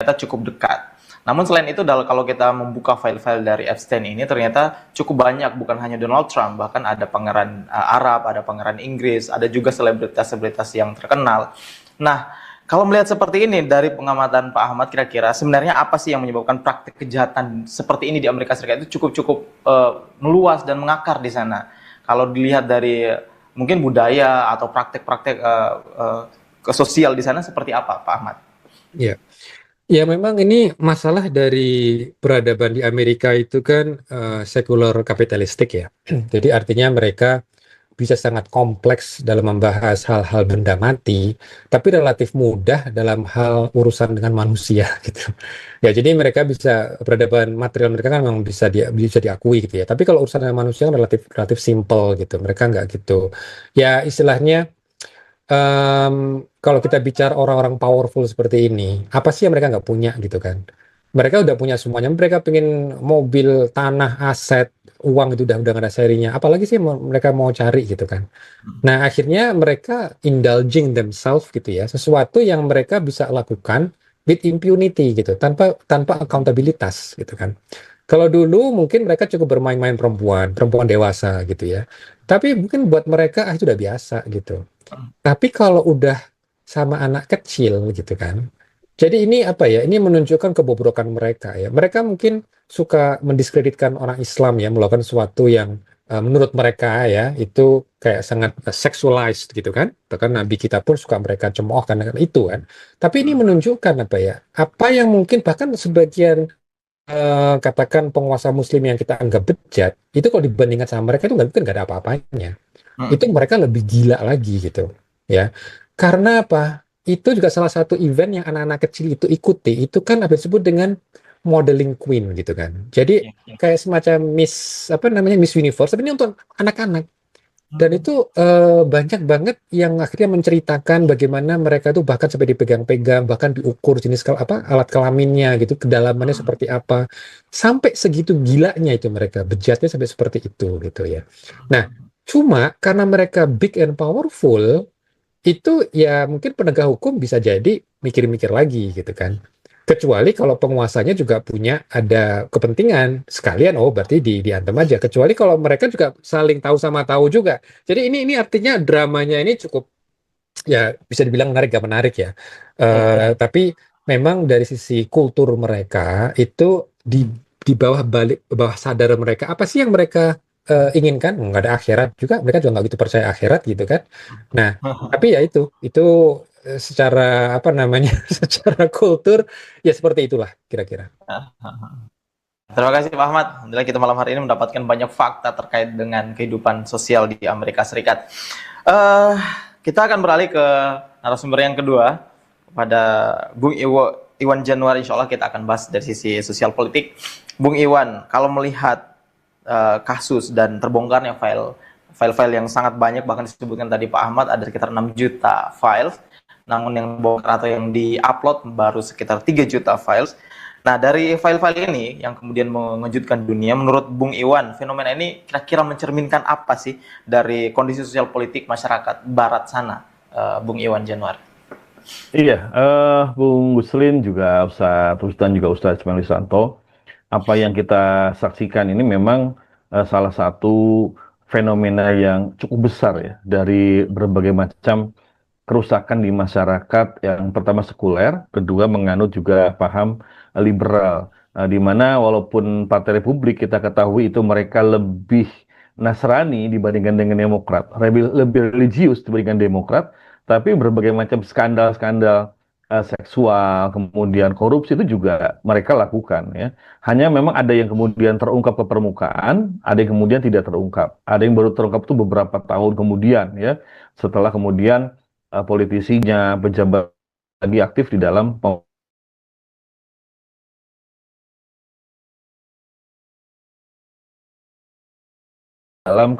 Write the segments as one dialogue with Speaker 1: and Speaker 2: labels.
Speaker 1: ternyata cukup dekat. Namun selain itu, kalau kita membuka file-file dari Epstein ini, ternyata cukup banyak, bukan hanya Donald Trump, bahkan ada pangeran Arab, ada pangeran Inggris, ada juga selebritas-selebritas yang terkenal. Nah, kalau melihat seperti ini dari pengamatan Pak Ahmad, kira-kira sebenarnya apa sih yang menyebabkan praktik kejahatan seperti ini di Amerika Serikat itu cukup meluas dan mengakar di sana? Kalau dilihat dari mungkin budaya atau praktek-praktek sosial di sana seperti apa, Pak Ahmad?
Speaker 2: Ya, ya memang ini masalah dari peradaban di Amerika itu kan sekular kapitalistik ya. Jadi artinya mereka bisa sangat kompleks dalam membahas hal-hal benda mati, tapi relatif mudah dalam hal urusan dengan manusia gitu. Ya, jadi mereka bisa peradaban material mereka kan memang bisa diakui gitu ya. Tapi kalau urusan dengan manusia kan relatif relatif simple gitu. Mereka nggak gitu. Ya istilahnya kalau kita bicara orang-orang powerful seperti ini, apa sih yang mereka nggak punya gitu kan? Mereka udah punya semuanya. Mereka pengen mobil, tanah, aset, uang itu udah nggak ada serinya. Apalagi sih mereka mau cari gitu kan? Nah, akhirnya mereka indulging themselves gitu ya, sesuatu yang mereka bisa lakukan with impunity gitu, tanpa tanpa accountabilitas gitu kan. Kalau dulu mungkin mereka cukup bermain-main perempuan, perempuan dewasa gitu ya. Tapi mungkin buat mereka itu udah biasa gitu. Tapi kalau udah sama anak kecil gitu kan. Jadi ini apa ya? Ini menunjukkan kebobrokan mereka ya. Mereka mungkin suka mendiskreditkan orang Islam ya, melakukan sesuatu yang menurut mereka ya itu kayak sangat sexualized gitu kan. Bahkan Nabi kita pun suka mereka cemooh karena itu kan. Tapi ini menunjukkan apa ya? Apa yang mungkin bahkan sebagian katakan penguasa Muslim yang kita anggap bejat, itu kalau dibandingkan sama mereka itu nggak mungkin nggak ada apa-apanya. Itu mereka lebih gila lagi gitu ya. Karena apa? Itu juga salah satu event yang anak-anak kecil itu ikuti. Itu kan apa disebut dengan modeling queen gitu kan. Jadi
Speaker 1: Ya, ya.
Speaker 2: kayak semacam Miss apa namanya Miss Universe, tapi ini untuk anak-anak. Dan itu banyak banget yang akhirnya menceritakan bagaimana mereka tuh bahkan sampai dipegang-pegang, bahkan diukur jenis apa alat kelaminnya gitu, kedalamannya seperti apa. Sampai segitu gilanya itu mereka, bejatnya sampai seperti itu gitu ya. Nah, cuma karena mereka big and powerful, itu ya mungkin penegak hukum bisa jadi mikir-mikir lagi gitu kan. Kecuali kalau penguasanya juga punya ada kepentingan sekalian, oh berarti diantem aja. Kecuali kalau mereka juga saling tahu sama tahu juga. Jadi ini artinya dramanya ini cukup ya bisa dibilang menarik gak menarik ya.
Speaker 1: Ya, ya.
Speaker 2: Tapi memang dari sisi kultur mereka itu di bawah bawah sadar mereka apa sih yang mereka inginkan? Nggak ada akhirat juga, mereka juga nggak gitu percaya akhirat gitu kan. Nah, tapi ya itu secara apa namanya, secara kultur ya seperti itulah kira-kira.
Speaker 1: Terima kasih Pak Ahmad. Alhamdulillah kita malam hari ini mendapatkan banyak fakta terkait dengan kehidupan sosial di Amerika Serikat. Eh, kita akan beralih ke narasumber yang kedua, pada Bung Iwan Januari. Insya Allah kita akan bahas dari sisi sosial politik. Bung Iwan, kalau melihat kasus dan terbongkarnya file-file yang sangat banyak, bahkan disebutkan tadi Pak Ahmad ada sekitar 6 juta files, namun yang bongkar atau yang di-upload baru sekitar 3 juta files. Nah, dari file-file ini yang kemudian mengejutkan dunia, menurut Bung Iwan, fenomena ini kira-kira mencerminkan apa sih dari kondisi sosial politik masyarakat barat sana, Bung Iwan Januari?
Speaker 3: Iya, Bung Guslin juga Ustadz Rusdan juga Ustadz Ismail Lisanto, apa yang kita saksikan ini memang salah satu fenomena yang cukup besar ya dari berbagai macam kerusakan di masyarakat yang pertama sekuler, kedua menganut juga paham liberal, di mana walaupun Partai Republik kita ketahui itu mereka lebih Nasrani dibandingkan dengan Demokrat, lebih religius dibandingkan Demokrat, tapi berbagai macam skandal-skandal seksual, kemudian korupsi itu juga mereka lakukan ya. Hanya memang ada yang kemudian terungkap ke permukaan, ada yang kemudian tidak terungkap. Ada yang baru terungkap itu beberapa tahun kemudian ya, setelah kemudian politisinya, pejabat lagi aktif di dalam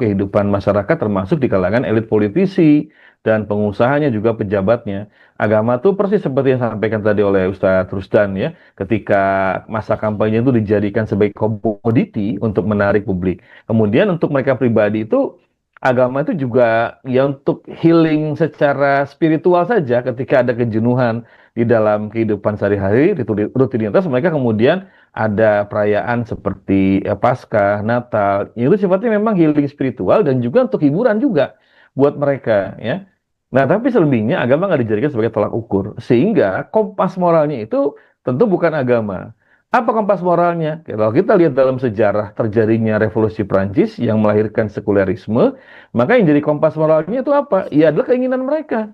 Speaker 3: kehidupan masyarakat, termasuk di kalangan elit politisi dan pengusahanya juga pejabatnya. Agama tuh persis seperti yang disampaikan tadi oleh Ustadz Rusdan ya, ketika masa kampanye itu dijadikan sebagai komoditi untuk menarik publik. Kemudian untuk mereka pribadi itu agama itu juga ya untuk healing secara spiritual saja ketika ada kejenuhan di dalam kehidupan sehari-hari, rutinitas mereka kemudian ada perayaan seperti Paskah, Natal, itu sifatnya memang healing spiritual dan juga untuk hiburan juga buat mereka ya. Nah, tapi selebihnya agama nggak dijadikan sebagai tolak ukur, sehingga kompas moralnya itu tentu bukan agama. Apa kompas moralnya? Kalau kita lihat dalam sejarah terjadinya revolusi Prancis yang melahirkan sekulerisme, maka yang jadi kompas moralnya itu apa? Ya adalah keinginan mereka.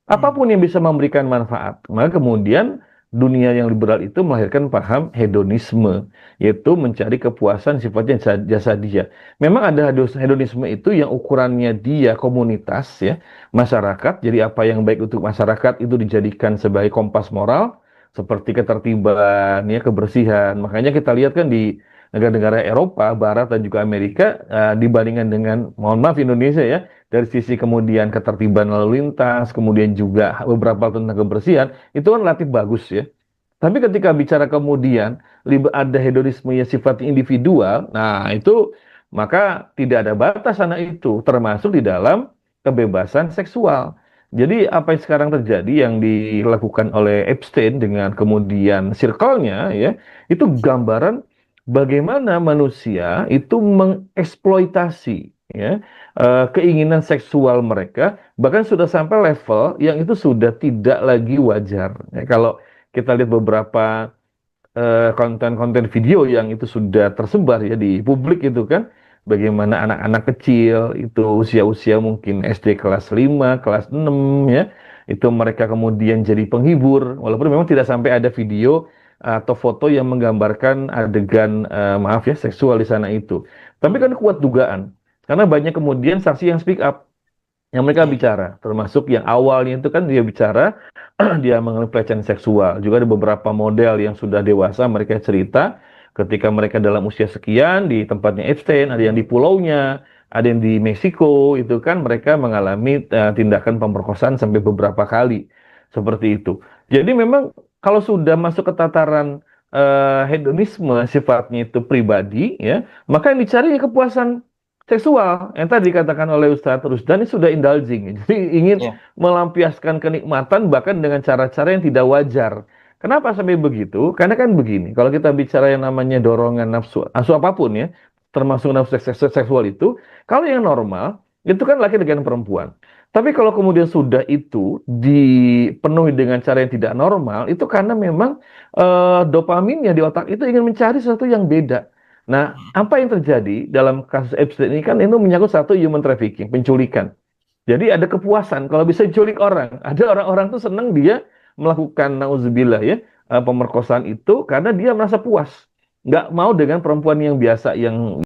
Speaker 1: Hmm.
Speaker 3: Apapun yang bisa memberikan manfaat. Maka kemudian dunia yang liberal itu melahirkan paham hedonisme, yaitu mencari kepuasan sifatnya jasa dia. Memang ada hedonisme itu yang ukurannya dia komunitas ya, masyarakat. Jadi apa yang baik untuk masyarakat itu dijadikan sebagai kompas moral, seperti ketertiban, ya kebersihan. Makanya kita lihat kan di negara-negara Eropa, Barat dan juga Amerika dibandingkan dengan, mohon maaf Indonesia ya, dari sisi kemudian ketertiban lalu lintas, kemudian juga beberapa tentang kebersihan, itu kan relatif bagus ya. Tapi ketika bicara kemudian ada hedonisme yang sifatnya individual, nah itu maka tidak ada batas anak itu, termasuk di dalam kebebasan seksual. Jadi apa yang sekarang terjadi yang dilakukan oleh Epstein dengan kemudian circle-nya ya, itu gambaran bagaimana manusia itu mengeksploitasi ya keinginan seksual mereka, bahkan sudah sampai level yang itu sudah tidak lagi wajar. Ya, kalau kita lihat beberapa konten-konten video yang itu sudah tersebar ya di publik itu kan, bagaimana anak-anak kecil itu usia-usia mungkin SD kelas 5, kelas 6 ya, itu mereka kemudian jadi penghibur, walaupun memang tidak sampai ada video atau foto yang menggambarkan adegan maaf ya seksual di sana itu. Tapi kan kuat dugaan, karena banyak kemudian saksi yang speak up, yang mereka
Speaker 1: Oke.
Speaker 3: bicara, termasuk yang awalnya itu kan dia bicara dia mengalami pelecehan seksual. Juga ada beberapa model yang sudah dewasa, mereka cerita ketika mereka dalam usia sekian di tempatnya Epstein, ada yang di pulaunya, ada yang di Meksiko, itu kan mereka mengalami tindakan pemerkosaan sampai beberapa kali seperti itu. Jadi memang kalau sudah masuk ke tataran hedonisme sifatnya itu pribadi, ya, maka yang dicari kepuasan seksual yang tadi dikatakan oleh Ustadz Rusdan ini sudah indulging, jadi ingin
Speaker 1: Iya.
Speaker 3: melampiaskan kenikmatan bahkan dengan cara-cara yang tidak wajar. Kenapa sampai begitu? Karena kan begini, kalau kita bicara yang namanya dorongan nafsu apapun ya, termasuk nafsu seksual itu, kalau yang normal itu kan laki dengan perempuan. Tapi kalau kemudian sudah itu dipenuhi dengan cara yang tidak normal, itu karena memang dopaminnya di otak itu ingin mencari sesuatu yang beda. Nah, apa yang terjadi dalam kasus Epstein ini kan itu menyangkut satu human trafficking, penculikan. Jadi ada kepuasan kalau bisa culik orang. Ada orang-orang tuh senang dia melakukan nauzubillah ya pemerkosaan itu karena dia merasa puas. Nggak mau dengan perempuan yang biasa yang